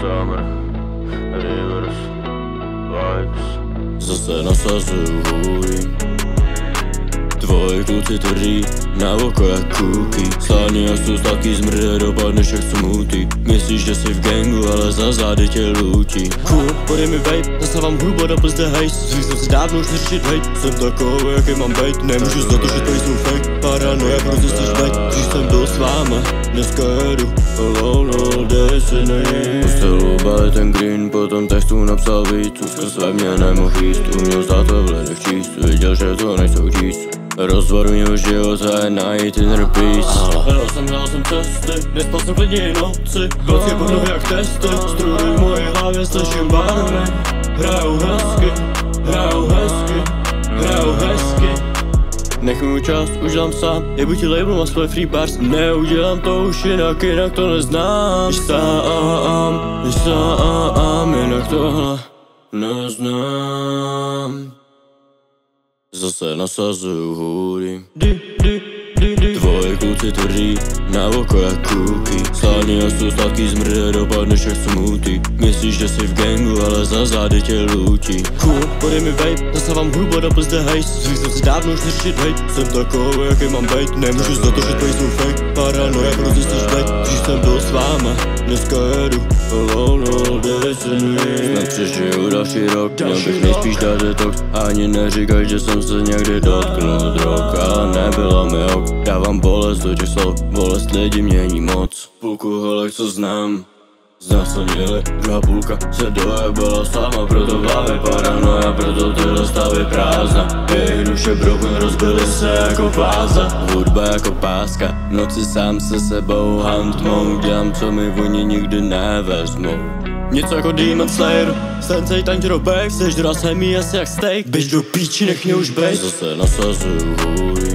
Summer, Rivers, Vibes. Zase nasazuju hůry. Tvoji kluci tvrdí na oko jak kůky. Slání a jsou sladký zmrde, dopadneš jak smutý. Myslíš, že jsi v gangu, ale za zády tě lutí. Cool, podej mi vape, zasávám hrubo do plzde hejs. Zvyk jsem si dávno už neřešit hejt. Jsem takový, jaký mám bejt. Nemůžu za to, že tady jsou fake. Paranoja, prostě chceš bejt. Když jsem byl s váma, dneska jedu alone all day, si nejím. Postel obali ten green, potom textu napsal víc. Už ve mě nemohl jíst, uměl zdát to v ledech číst. Viděl, že to nejsou číst. Rozvor mýho života je najít inner peace. Hledal jsem cesty, nespal jsem klidně noci. Klocky pod nohy jak testy, struny v mojej hlavě slyším barvy. Hrajou hezky, hrajou hezky, hrajou hezky. Nech můj čas, už dám sám. Jebu ti label, mám svoje free bars. Neudělám to už jinak, jinak to neznám. Když sám, jinak tohle neznám. Zase nasazuju hůry. Tvoji kluci tvrdí na oko jak kůky. Slání a jsou sladký zmrde, dopadneš jak smutý. Myslíš, že jsi v gangu, ale za zády tě lutí. Cool, podej mi vape, zasávám hrubo do plzde hejs. Zvyk jsem si dávno už neřešit hejt. Jsem takový, jaký mám bejt. Nemůžu za to, že tvoji jsou fake. Paranoja, prostě chceš bejt. Když jsem byl s váma, dneska jedu alone all day, si nejím. Snad přežiju další rok, měl bych nejspíš dát detox. Ani neříkaj, že jsem se někdy dotknul drog, ale nebylo mi ok. Dávám bolest do těch slov, bolest lidi mění moc. Půlku holek, co znám, znásilnili. Druhá půlka se dojebala sama, proto v hlavě paranoja, proto tyhle stavy prázdna. Jejich duše broken, rozbily se jako pláza. Hudba jako páska, v noci sám se sebou hunt mode. Dělám, co mi oni nikdy nevezmou. Něco jako Demon Slayer, Sensei Tanjiro backstage, doraz hemí asi jak steak. Běž do píči, nech mě už bejt. Zase nasazuju hůry.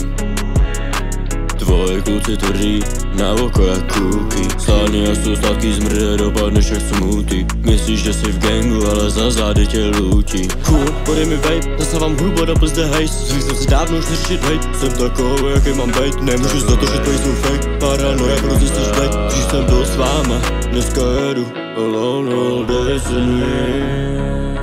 Tvoji kluci tvrdí na oko jak kůky. Slání a jsou sladký zmrde, dopadneš jak smutý. Myslíš, že jsi v gangu, ale za zády tě lutí. Cool, podej mi vape, zasávám hrubo do plzde hejs. Zvyk jsem si dávno už neřešit hejt. Jsem takový, jaký mám bejt. Nemůžu za to, že tvoji jsou fake. Paranoja, prostě chceš bejt. Když jsem byl s váma, dneska jedu alone all day, si nejím.